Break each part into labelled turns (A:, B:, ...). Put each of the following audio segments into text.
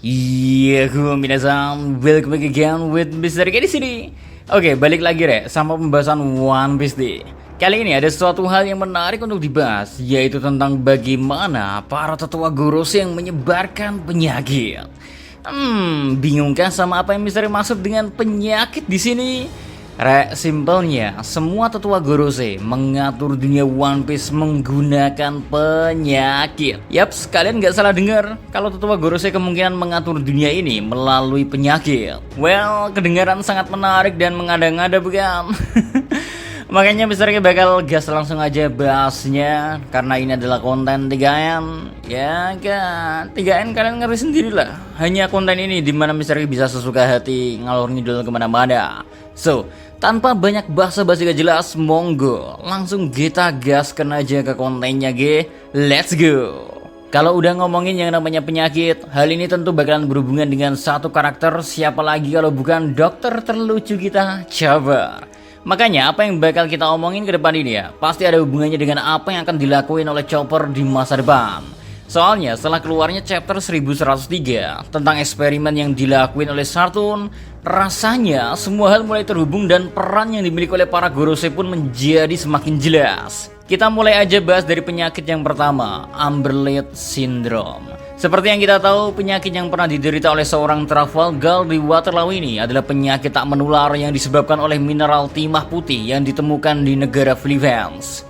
A: Iya, minasan, welcome back again with Mr. K di sini. Oke, balik lagi sama pembahasan One Piece nih. Kali ini ada suatu hal yang menarik untuk dibahas, yaitu tentang bagaimana para tetua Gorosei yang menyebarkan penyakit. Bingungkah sama apa yang Mr. maksud dengan penyakit di sini? Simpelnya, semua tetua Gorosei mengatur dunia One Piece menggunakan penyakit. Yaps, kalian nggak salah dengar. Kalau tetua Gorosei kemungkinan mengatur dunia ini melalui penyakit. Well, kedengaran sangat menarik dan mengada-ngada bukan? Makanya Mister K bakal gas langsung aja bahasnya, karena ini adalah konten 3N. Ya kan, 3N kalian ngerti sendirilah. Hanya konten ini dimana Mister K bisa sesuka hati ngalor ngidul kemana-mana. So, tanpa banyak basa-basi gak jelas, monggo langsung kita gaskan aja ke kontennya G. Let's go. Kalau udah ngomongin yang namanya penyakit, hal ini tentu bakalan berhubungan dengan satu karakter, siapa lagi kalau bukan dokter terlucu kita, Chopper. Makanya apa yang bakal kita omongin ke depan ini ya, pasti ada hubungannya dengan apa yang akan dilakuin oleh Chopper di masa depan. Soalnya setelah keluarnya chapter 1103 tentang eksperimen yang dilakuin oleh Sartun, rasanya semua hal mulai terhubung dan peran yang dimiliki oleh para Gorosei pun menjadi semakin jelas. Kita mulai aja bahas dari penyakit yang pertama, Amberlid Syndrome. Seperti yang kita tahu, penyakit yang pernah diderita oleh seorang Trafalgar di Waterloo ini adalah penyakit tak menular yang disebabkan oleh mineral timah putih yang ditemukan di negara Philippines.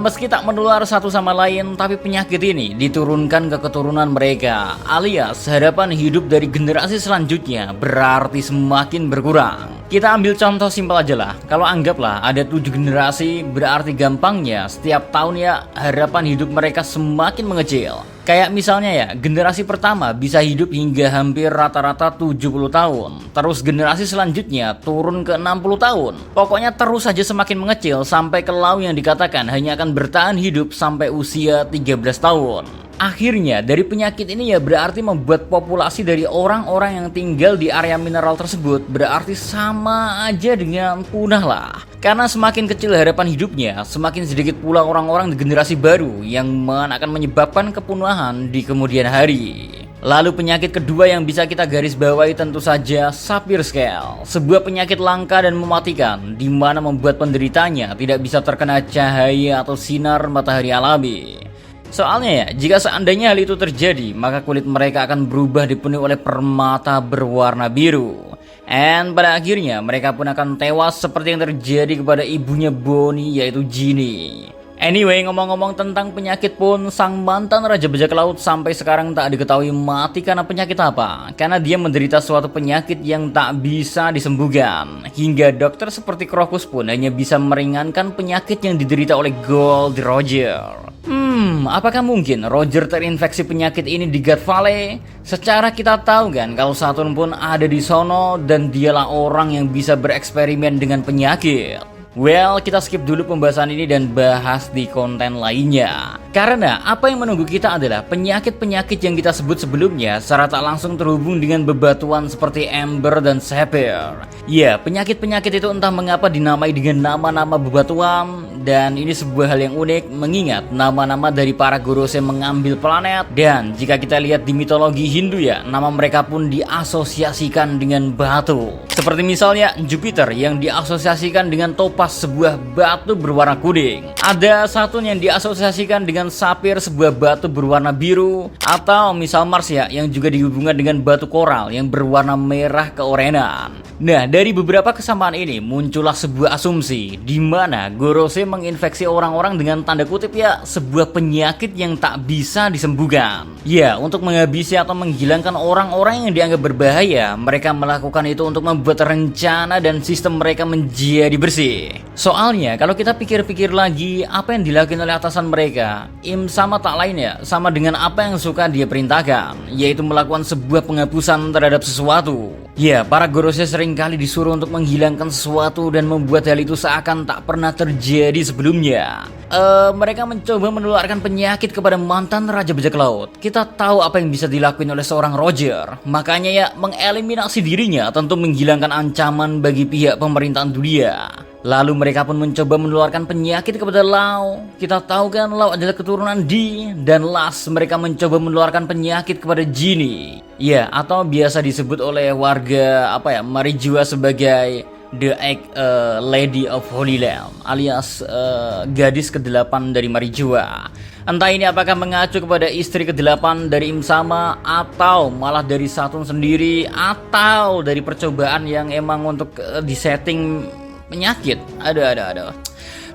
A: Meski tak menular satu sama lain, tapi penyakit ini diturunkan ke keturunan mereka, alias harapan hidup dari generasi selanjutnya berarti semakin berkurang. Kita ambil contoh simpel aja lah, kalau anggaplah ada 7 generasi, berarti gampangnya setiap tahun ya harapan hidup mereka semakin mengecil. Kayak misalnya ya, generasi pertama bisa hidup hingga hampir rata-rata 70 tahun. Terus generasi selanjutnya turun ke 60 tahun. Pokoknya terus saja semakin mengecil sampai ke Lau yang dikatakan hanya akan bertahan hidup sampai usia 13 tahun. Akhirnya dari penyakit ini ya berarti membuat populasi dari orang-orang yang tinggal di area mineral tersebut berarti sama aja dengan punah lah. Karena semakin kecil harapan hidupnya, semakin sedikit pula orang-orang di generasi baru yang akan menyebabkan kepunahan di kemudian hari. Lalu penyakit kedua yang bisa kita garis bawahi tentu saja Sapphire Scale, sebuah penyakit langka dan mematikan di mana membuat penderitanya tidak bisa terkena cahaya atau sinar matahari alami. Soalnya ya, jika seandainya hal itu terjadi, maka kulit mereka akan berubah dipenuhi oleh permata berwarna biru. Dan pada akhirnya mereka pun akan tewas seperti yang terjadi kepada ibunya Bonnie, yaitu Ginny. Anyway, ngomong-ngomong tentang penyakit pun, sang mantan Raja Bajak Laut sampai sekarang tak diketahui mati karena penyakit apa. Karena dia menderita suatu penyakit yang tak bisa disembuhkan. Hingga dokter seperti Crocus pun hanya bisa meringankan penyakit yang diderita oleh Gold Roger. Apakah mungkin Roger terinfeksi penyakit ini di God Valley? Secara kita tahu kan kalau Saturn pun ada di sono dan dialah orang yang bisa bereksperimen dengan penyakit. Well, kita skip dulu pembahasan ini dan bahas di konten lainnya. Karena apa yang menunggu kita adalah penyakit-penyakit yang kita sebut sebelumnya secara tak langsung terhubung dengan bebatuan seperti Amber dan Sapphire. Ya, penyakit-penyakit itu entah mengapa dinamai dengan nama-nama bebatuan. Dan ini sebuah hal yang unik mengingat nama-nama dari para Gorosei mengambil planet. Dan jika kita lihat di mitologi Hindu ya, nama mereka pun diasosiasikan dengan batu. Seperti misalnya Jupiter yang diasosiasikan dengan topas, sebuah batu berwarna kuning. Ada Saturn yang diasosiasikan dengan sapphire, sebuah batu berwarna biru. Atau misal Mars ya, yang juga dihubungkan dengan batu koral yang berwarna merah keorenan. Nah, dari beberapa kesamaan ini muncullah sebuah asumsi di mana Gorosei menginfeksi orang-orang dengan tanda kutip ya sebuah penyakit yang tak bisa disembuhkan. Ya, untuk menghabisi atau menghilangkan orang-orang yang dianggap berbahaya, mereka melakukan itu untuk membuat rencana dan sistem mereka menjadi bersih. Soalnya kalau kita pikir-pikir lagi, apa yang dilakukan oleh atasan mereka, sama tak lain ya, sama dengan apa yang suka dia perintahkan, yaitu melakukan sebuah penghapusan terhadap sesuatu. Ya, para Gorosei seringkali disuruh untuk menghilangkan sesuatu dan membuat hal itu seakan tak pernah terjadi sebelumnya. Mereka mencoba menularkan penyakit kepada mantan Raja Bajak Laut. Kita tahu apa yang bisa dilakukan oleh seorang Roger. Makanya ya, mengeliminasi dirinya tentu menghilangkan ancaman bagi pihak pemerintahan dunia. Lalu mereka pun mencoba menularkan penyakit kepada Lau. Kita tahu kan Lau adalah keturunan Di, dan last mereka mencoba menularkan penyakit kepada Genie. Ya, atau biasa disebut oleh warga Marijua sebagai The Lady of Holy Land, alias gadis ke-8 dari Marijua. Entah ini apakah mengacu kepada istri ke-8 dari Im Sama, atau malah dari Saturn sendiri, atau dari percobaan yang emang untuk disetting penyakit. Aduh.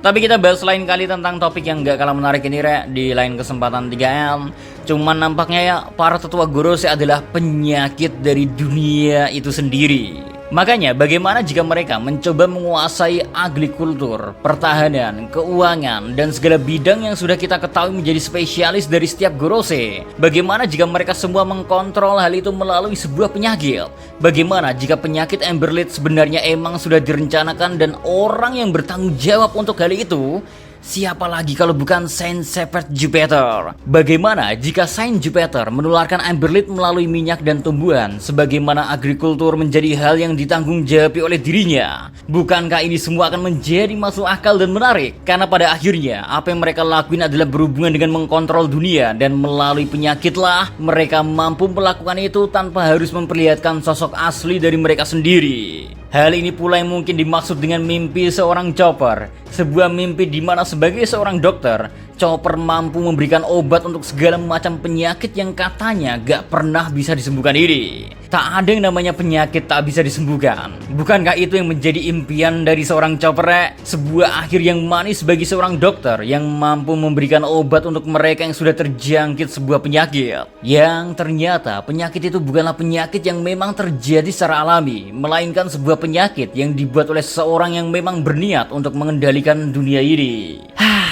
A: Tapi kita bahas lain kali tentang topik yang gak kalah menarik ini di lain kesempatan 3M. Cuman nampaknya ya para tetua Gorose adalah penyakit dari dunia itu sendiri. Makanya bagaimana jika mereka mencoba menguasai agrikultur, pertahanan, keuangan, dan segala bidang yang sudah kita ketahui menjadi spesialis dari setiap Gorose? Bagaimana jika mereka semua mengkontrol hal itu melalui sebuah penyakit? Bagaimana jika penyakit Emberlit sebenarnya emang sudah direncanakan dan orang yang bertanggung jawab untuk hal itu? Siapa lagi kalau bukan Saint Shepherd Jupiter? Bagaimana jika Saint Jupiter menularkan Emberlit melalui minyak dan tumbuhan, sebagaimana agrikultur menjadi hal yang ditanggung jawabi oleh dirinya? Bukankah ini semua akan menjadi masuk akal dan menarik? Karena pada akhirnya apa yang mereka lakuin adalah berhubungan dengan mengkontrol dunia, dan melalui penyakitlah mereka mampu melakukan itu tanpa harus memperlihatkan sosok asli dari mereka sendiri. Hal ini pula yang mungkin dimaksud dengan mimpi seorang Chopper. Sebuah mimpi di mana sebagai seorang dokter, Chopper mampu memberikan obat untuk segala macam penyakit yang katanya gak pernah bisa disembuhkan ini. Tak ada yang namanya penyakit tak bisa disembuhkan. Bukankah itu yang menjadi impian dari seorang Chopper? Sebuah akhir yang manis bagi seorang dokter yang mampu memberikan obat untuk mereka yang sudah terjangkit sebuah penyakit. Yang ternyata penyakit itu bukanlah penyakit yang memang terjadi secara alami, melainkan sebuah penyakit yang dibuat oleh seseorang yang memang berniat untuk mengendalikan dunia ini.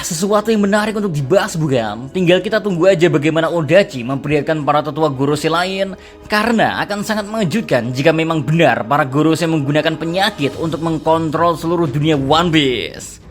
A: Sesuatu yang menarik untuk dibahas bukan? Tinggal kita tunggu aja bagaimana Odachi memperlihatkan para tetua Gorose lain, karena akan sangat mengejutkan jika memang benar para Gorose menggunakan penyakit untuk mengkontrol seluruh dunia One Piece.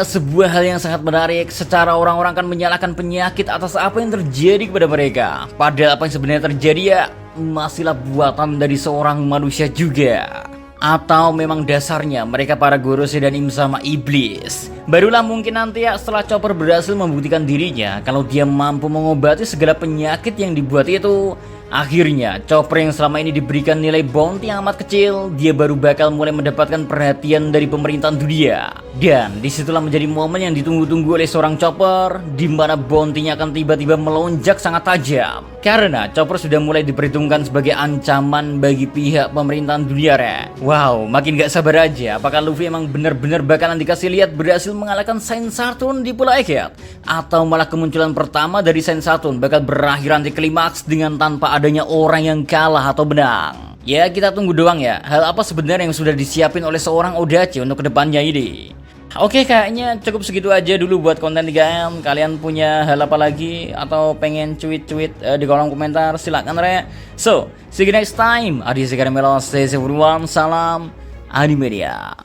A: Sebuah hal yang sangat menarik. Secara orang-orang akan menyalahkan penyakit atas apa yang terjadi kepada mereka, padahal apa yang sebenarnya terjadi ya masihlah buatan dari seorang manusia juga. Atau memang dasarnya mereka para Gorose dan Im Sama iblis. Barulah mungkin nanti ya setelah Chopper berhasil membuktikan dirinya kalau dia mampu mengobati segala penyakit yang dibuat itu, akhirnya Chopper yang selama ini diberikan nilai bounty yang amat kecil, dia baru bakal mulai mendapatkan perhatian dari pemerintahan dunia. Dan disitulah menjadi momen yang ditunggu-tunggu oleh seorang Chopper, di mana bounty-nya akan tiba-tiba melonjak sangat tajam. Karena Chopper sudah mulai diperhitungkan sebagai ancaman bagi pihak pemerintahan dunia. Wow, makin gak sabar aja. Apakah Luffy emang benar-benar bakalan dikasih lihat berhasil mengalahkan Saint Saturn di Pulau Egghead? Atau malah kemunculan pertama dari Saint Saturn bakal berakhir anti klimaks dengan tanpa adanya orang yang kalah atau menang? Ya kita tunggu doang ya. Hal apa sebenarnya yang sudah disiapin oleh seorang Odachi untuk kedepannya ini? Oke, kayaknya cukup segitu aja dulu buat konten 3M. Kalian punya hal apa lagi atau pengen tweet-tweet di kolom komentar, silakan So, see you next time. Adi Sekar Melo, stay safe everyone. Salam Animedia.